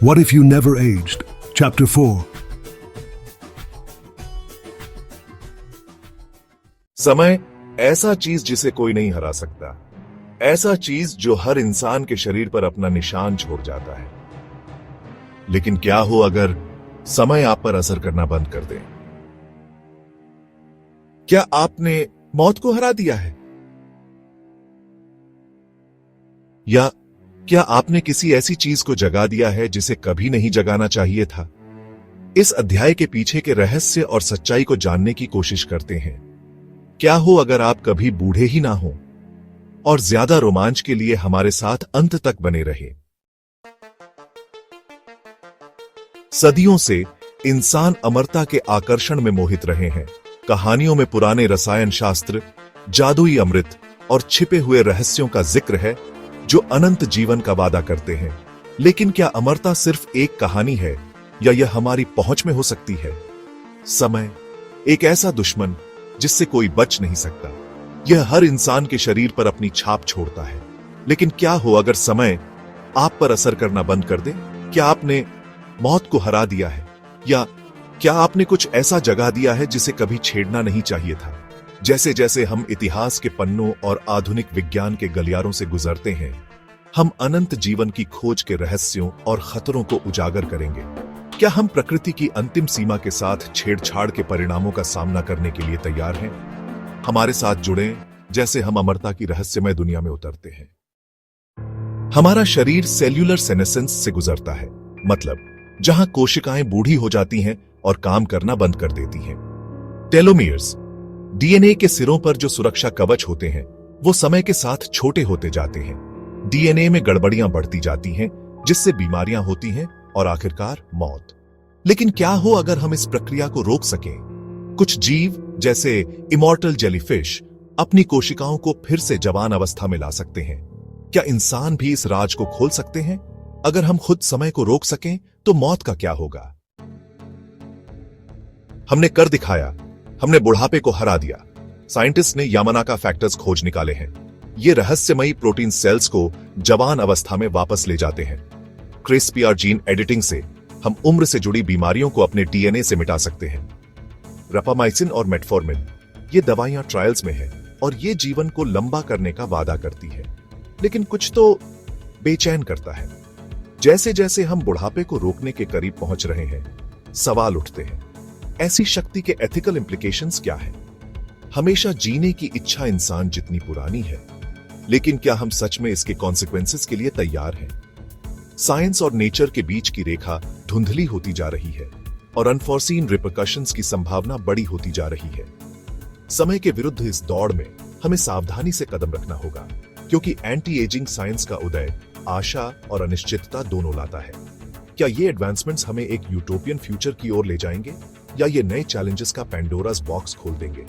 What if you never aged? Chapter 4. समय ऐसा चीज जिसे कोई नहीं हरा सकता, ऐसा चीज जो हर इंसान के शरीर पर अपना निशान छोड़ जाता है। लेकिन क्या हो अगर समय आप पर असर करना बंद कर दे? क्या आपने मौत को हरा दिया है? या क्या आपने किसी ऐसी चीज को जगा दिया है जिसे कभी नहीं जगाना चाहिए था? इस अध्याय के पीछे के रहस्य और सच्चाई को जानने की कोशिश करते हैं। क्या हो अगर आप कभी बूढ़े ही ना हो और ज्यादा रोमांच के लिए हमारे साथ अंत तक बने रहे। सदियों से इंसान अमरता के आकर्षण में मोहित रहे हैं। कहानियों में पुराने रसायन शास्त्र, जादुई अमृत और छिपे हुए रहस्यों का जिक्र है जो अनंत जीवन का वादा करते हैं। लेकिन क्या अमरता सिर्फ एक कहानी है या यह हमारी पहुंच में हो सकती है? समय एक ऐसा दुश्मन जिससे कोई बच नहीं सकता। यह हर इंसान के शरीर पर अपनी छाप छोड़ता है। लेकिन क्या हो अगर समय आप पर असर करना बंद कर दे? क्या आपने मौत को हरा दिया है, या क्या आपने कुछ ऐसा जगा दिया है जिसे कभी छेड़ना नहीं चाहिए था? जैसे जैसे हम इतिहास के पन्नों और आधुनिक विज्ञान के गलियारों से गुजरते हैं, हम अनंत जीवन की खोज के रहस्यों और खतरों को उजागर करेंगे। क्या हम प्रकृति की अंतिम सीमा के साथ छेड़छाड़ के परिणामों का सामना करने के लिए तैयार हैं? हमारे साथ जुड़ें जैसे हम अमरता की रहस्यमय दुनिया में उतरते हैं। हमारा शरीर सेल्यूलर सेनेसेंस से गुजरता है, मतलब जहां कोशिकाएं बूढ़ी हो जाती हैं और काम करना बंद कर देती हैं। टेलोमियर्स, डीएनए के सिरों पर जो सुरक्षा कवच होते हैं, वो समय के साथ छोटे होते जाते हैं। डीएनए में गड़बड़ियां बढ़ती जाती हैं, जिससे बीमारियां होती हैं और आखिरकार मौत। लेकिन क्या हो अगर हम इस प्रक्रिया को रोक सकें? कुछ जीव जैसे इमॉर्टल जेलीफिश अपनी कोशिकाओं को फिर से जवान अवस्था में ला सकते हैं। क्या इंसान भी इस राज को खोल सकते हैं? अगर हम खुद समय को रोक सकें तो मौत का क्या होगा? हमने कर दिखाया, हमने बुढ़ापे को हरा दिया। साइंटिस्ट ने यामानाका फैक्टर्स खोज निकाले हैं। ये रहस्यमयी प्रोटीन सेल्स को जवान अवस्था में वापस ले जाते हैं। क्रिस्पीआर जीन एडिटिंग से हम उम्र से जुड़ी बीमारियों को अपने डीएनए से मिटा सकते हैं। रपामाइसिन और मेटफॉर्मिन, ये दवाइयां ट्रायल्स में हैं और ये जीवन को लंबा करने का वादा करती है। लेकिन कुछ तो बेचैन करता है। जैसे जैसे हम बुढ़ापे को रोकने के करीब पहुंच रहे हैं, सवाल उठते हैं, ऐसी शक्ति के एथिकल इंप्लीकेशंस क्या है? हमेशा जीने की इच्छा इंसान जितनी पुरानी है, लेकिन क्या हम सच में इसके कॉन्सिक्वेंसेस के लिए तैयार हैं? साइंस और नेचर के बीच की रेखा धुंधली होती जा रही है और अनफोर्सीन रिपरकशंस की संभावना बड़ी होती जा रही है। समय के विरुद्ध इस दौड़ में हमें सावधानी से कदम रखना होगा, क्योंकि एंटी एजिंग साइंस का उदय आशा और अनिश्चितता दोनों लाता है। क्या ये एडवांसमेंट्स हमें एक यूटोपियन फ्यूचर की ओर ले जाएंगे, या ये नए चैलेंजेस का पेंडोरास बॉक्स खोल देंगे?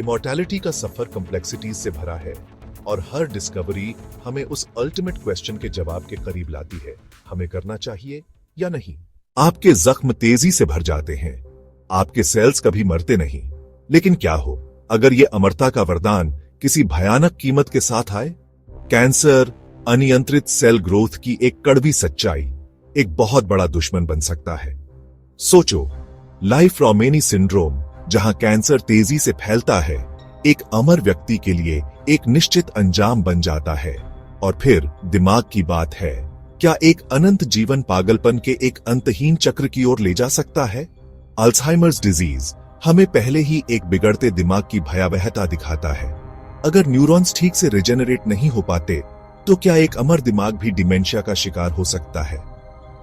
इमॉर्टैलिटी का सफर कॉम्प्लेक्सिटीज से भरा है और हर डिस्कवरी हमें उस अल्टीमेट क्वेश्चन के जवाब के करीब लाती है, हमें करना चाहिए या नहीं। आपके जख्म तेजी से भर जाते हैं, आपके सेल्स कभी मरते नहीं। लेकिन क्या हो अगर ये अमरता का वरदान किसी भयानक कीमत के साथ आए? कैंसर, अनियंत्रित सेल ग्रोथ की एक कड़वी सच्चाई एक बहुत बड़ा दुश्मन बन सकता है। सोचो, लाइफ-रोमेनी सिंड्रोम, जहां कैंसर तेजी से फैलता है, एक अमर व्यक्ति के लिए एक निश्चित अंजाम बन जाता है। और फिर दिमाग की बात है, क्या एक अनंत जीवन पागलपन के एक अंतहीन चक्र की ओर ले जा सकता है? अल्जाइमर्स डिजीज हमें पहले ही एक बिगड़ते दिमाग की भयावहता दिखाता है। अगर न्यूरॉन्स ठीक से रिजेनरेट नहीं हो पाते, तो क्या एक अमर दिमाग भी डिमेंशिया का शिकार हो सकता है?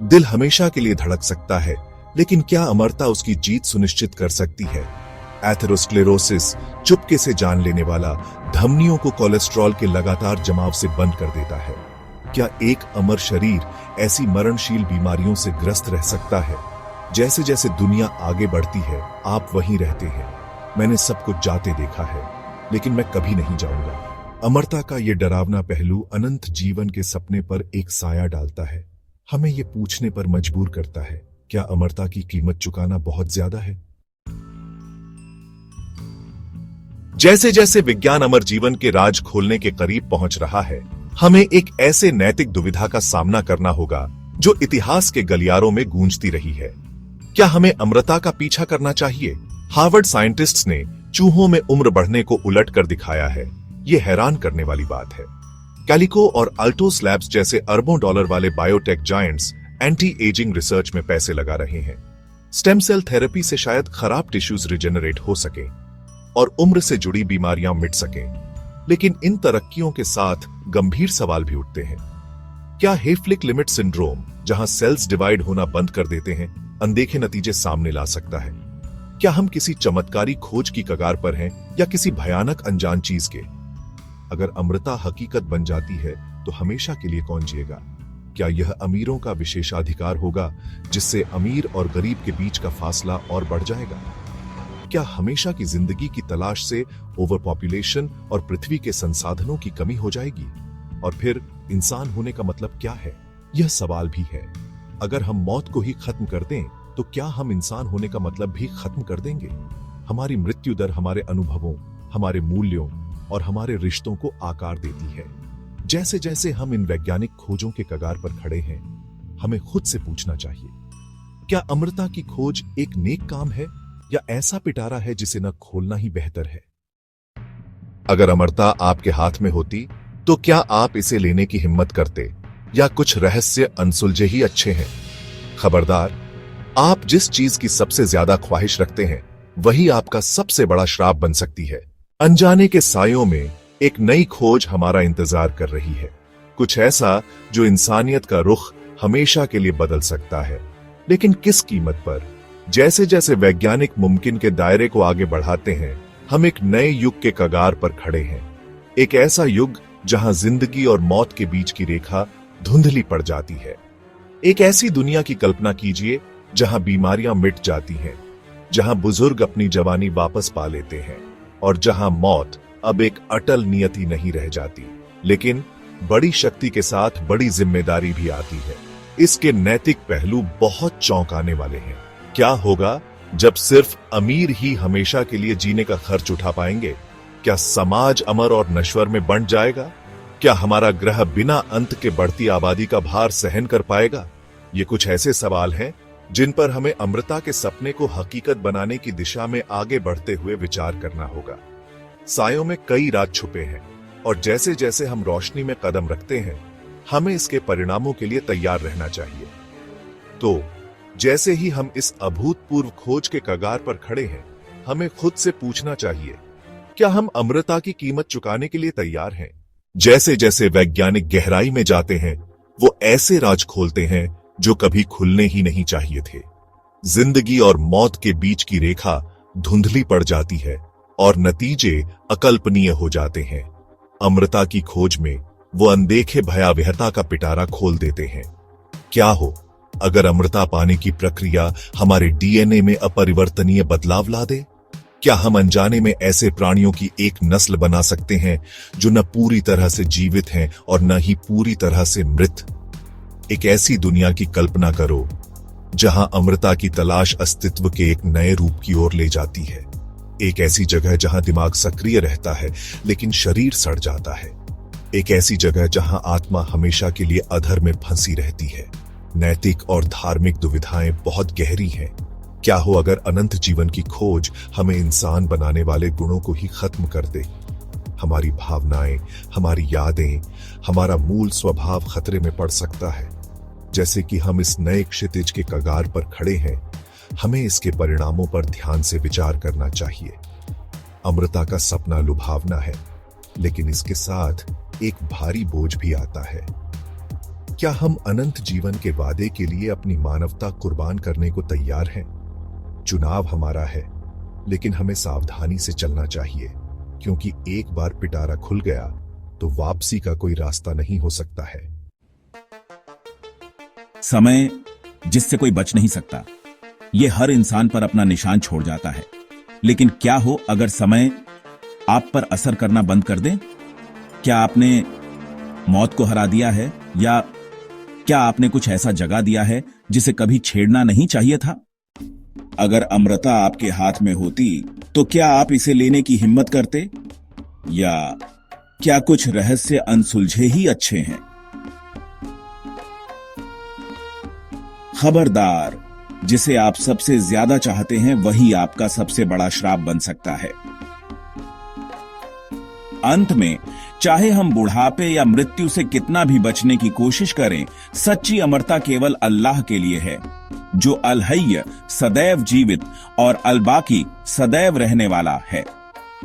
दिल हमेशा के लिए धड़क सकता है, लेकिन क्या अमरता उसकी जीत सुनिश्चित कर सकती है? एथेरोस्क्लेरोसिस चुपके से जान लेने वाला धमनियों को कोलेस्ट्रॉल के लगातार जमाव से बंद कर देता है। क्या एक अमर शरीर ऐसी मरणशील बीमारियों से ग्रस्त रह सकता है? जैसे जैसे दुनिया आगे बढ़ती है, आप वहीं रहते हैं। मैंने सब कुछ जाते देखा है, लेकिन मैं कभी नहीं जाऊंगा। अमरता का ये डरावना पहलू अनंत जीवन के सपने पर एक साया डालता है। हमें ये पूछने पर मजबूर करता है, क्या अमरता की कीमत चुकाना बहुत ज्यादा है? जैसे जैसे विज्ञान अमर जीवन के राज खोलने के करीब पहुंच रहा है, हमें एक ऐसे नैतिक दुविधा का सामना करना होगा जो इतिहास के गलियारों में गूंजती रही है। क्या हमें अमृता का पीछा करना चाहिए? हार्वर्ड साइंटिस्ट्स ने चूहों में उम्र बढ़ने को उलट कर दिखाया है। यह हैरान करने वाली बात है। कैलिको और अल्टोस लैब्स जैसे अरबों डॉलर वाले biotech giants anti ageing research में पैसे लगा रहे हैं। स्टेम सेल थेरेपी से शायद खराब टिश्यूज रिजेनरेट हो सके और उम्र से जुड़ी बीमारियां मिट सकें। लेकिन इन तरक्कियों के साथ गंभीर सवाल भी उठते हैं। क्या हेफलिक लिमिट सिंड्रोम, जहां सेल्स डिवाइड होना बंद कर देते हैं, अनदेखे नतीजे सामने ला सकता है? क्या हम किसी चमत्कारी खोज की कगार पर हैं या किसी भयानक अनजान चीज के? अगर अमृता हकीकत बन जाती है तो हमेशा के लिए कौन जिएगा? क्या यह अमीरों का विशेषाधिकार होगा जिससे अमीर और गरीब के बीच का फासला और बढ़ जाएगा? क्या हमेशा की जिंदगी की तलाश से ओवर पॉपुलेशन और पृथ्वी के संसाधनों की कमी हो जाएगी? और फिर इंसान होने का मतलब क्या है? यह सवाल भी है। अगर हम मौत को ही खत्म कर दें तो क्या हम इंसान होने का मतलब भी खत्म कर देंगे? हमारी मृत्यु दर हमारे अनुभवों, हमारे मूल्यों और हमारे रिश्तों को आकार देती है। जैसे जैसे हम इन वैज्ञानिक खोजों के कगार पर खड़े हैं, हमें खुद से पूछना चाहिए, क्या अमृता की खोज एक नेक काम है या ऐसा पिटारा है जिसे न खोलना ही बेहतर है? अगर अमृता आपके हाथ में होती तो क्या आप इसे लेने की हिम्मत करते या कुछ रहस्य अनसुलझे ही अच्छे हैं? खबरदार, आप जिस चीज की सबसे ज्यादा ख्वाहिश रखते हैं वही आपका सबसे बड़ा श्राप बन सकती है। अनजाने के सायों में एक नई खोज हमारा इंतजार कर रही है, कुछ ऐसा जो इंसानियत का रुख हमेशा के लिए बदल सकता है। लेकिन किस कीमत पर? जैसे जैसे वैज्ञानिक मुमकिन के दायरे को आगे बढ़ाते हैं, हम एक नए युग के कगार पर खड़े हैं। एक ऐसा युग जहां जिंदगी और मौत के बीच की रेखा धुंधली पड़ जाती है। एक ऐसी दुनिया की कल्पना कीजिए जहां बीमारियां मिट जाती हैं, जहां बुजुर्ग अपनी जवानी वापस पा लेते हैं और जहां मौत अब एक अटल नियति नहीं रह जाती। लेकिन बड़ी शक्ति के साथ बड़ी जिम्मेदारी भी आती है। इसके नैतिक पहलू बहुत चौंकाने वाले हैं। क्या होगा जब सिर्फ अमीर ही हमेशा के लिए जीने का खर्च उठा पाएंगे? क्या समाज अमर और नश्वर में बंट जाएगा? क्या हमारा ग्रह बिना अंत के बढ़ती आबादी का भार सहन कर पाएगा? ये कुछ ऐसे सवाल हैं जिन पर हमें अमृता के सपने को हकीकत बनाने की दिशा में आगे बढ़ते हुए विचार करना होगा। सायों में कई राज छुपे हैं और जैसे जैसे हम रोशनी में कदम रखते हैं, हमें इसके परिणामों के लिए तैयार रहना चाहिए। तो जैसे ही हम इस अभूतपूर्व खोज के कगार पर खड़े हैं, हमें खुद से पूछना चाहिए, क्या हम अमृता की कीमत चुकाने के लिए तैयार हैं? जैसे जैसे वैज्ञानिक गहराई में जाते हैं, वो ऐसे राज खोलते हैं जो कभी खुलने ही नहीं चाहिए थे। जिंदगी और मौत के बीच की रेखा धुंधली पड़ जाती है और नतीजे अकल्पनीय हो जाते हैं। अमृता की खोज में वो अनदेखे भयावहता का पिटारा खोल देते हैं। क्या हो अगर अमृता पाने की प्रक्रिया हमारे डीएनए में अपरिवर्तनीय बदलाव ला दे? क्या हम अनजाने में ऐसे प्राणियों की एक नस्ल बना सकते हैं जो न पूरी तरह से जीवित हैं और न ही पूरी तरह से मृत? एक ऐसी दुनिया की कल्पना करो जहां अमृता की तलाश अस्तित्व के एक नए रूप की ओर ले जाती है। एक ऐसी जगह जहां दिमाग सक्रिय रहता है लेकिन शरीर सड़ जाता है। एक ऐसी जगह जहां आत्मा हमेशा के लिए अधर में फंसी रहती है। नैतिक और धार्मिक दुविधाएं बहुत गहरी हैं। क्या हो अगर अनंत जीवन की खोज हमें इंसान बनाने वाले गुणों को ही खत्म कर दे? हमारी भावनाएं, हमारी यादें, हमारा मूल स्वभाव खतरे में पड़ सकता है। जैसे कि हम इस नए क्षितिज के कगार पर खड़े हैं, हमें इसके परिणामों पर ध्यान से विचार करना चाहिए। अमृता का सपना लुभावना है, लेकिन इसके साथ एक भारी बोझ भी आता है। क्या हम अनंत जीवन के वादे के लिए अपनी मानवता कुर्बान करने को तैयार हैं? चुनाव हमारा है, लेकिन हमें सावधानी से चलना चाहिए, क्योंकि एक बार पिटारा खुल गया तो वापसी का कोई रास्ता नहीं हो सकता है। समय जिससे कोई बच नहीं सकता, ये हर इंसान पर अपना निशान छोड़ जाता है। लेकिन क्या हो अगर समय आप पर असर करना बंद कर दे? क्या आपने मौत को हरा दिया है, या क्या आपने कुछ ऐसा जगा दिया है जिसे कभी छेड़ना नहीं चाहिए था? अगर अमृता आपके हाथ में होती तो क्या आप इसे लेने की हिम्मत करते, या क्या कुछ रहस्य अनसुलझे ही अच्छे हैं? खबरदार, जिसे आप सबसे ज्यादा चाहते हैं वही आपका सबसे बड़ा श्राप बन सकता है। अंत में, चाहे हम बुढ़ापे या मृत्यु से कितना भी बचने की कोशिश करें, सच्ची अमरता केवल अल्लाह के लिए है, जो अल हय्य सदैव जीवित और अल बाकी सदैव रहने वाला है।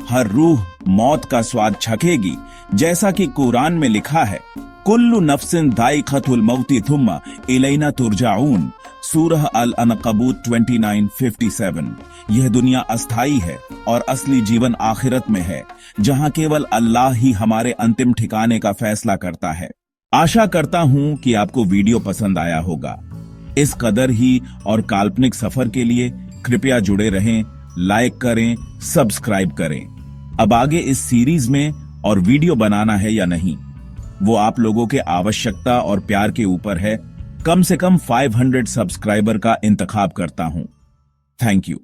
हर रूह मौत का स्वाद चखेगी, जैसा कि कुरान में लिखा है, कुल्लु नफ्सिन दाइक़तुल मौति थुम्मा इलैना तुरजाऊन, सूरह अल अनकबूत 29:57। यह दुनिया अस्थाई है और असली जीवन आखिरत में है, जहां केवल अल्लाह ही हमारे अंतिम ठिकाने का फैसला करता है। आशा करता हूं कि आपको वीडियो पसंद आया होगा। इस कदर ही और काल्पनिक सफर के लिए कृपया जुड़े रहें, लाइक करें, सब्सक्राइब करें। अब आगे इस सीरीज में और वीडियो बनाना है या नहीं, वो आप लोगों के आवश्यकता और प्यार के ऊपर है। कम से कम 500 सब्सक्राइबर का इंतखाब करता हूं। Thank you.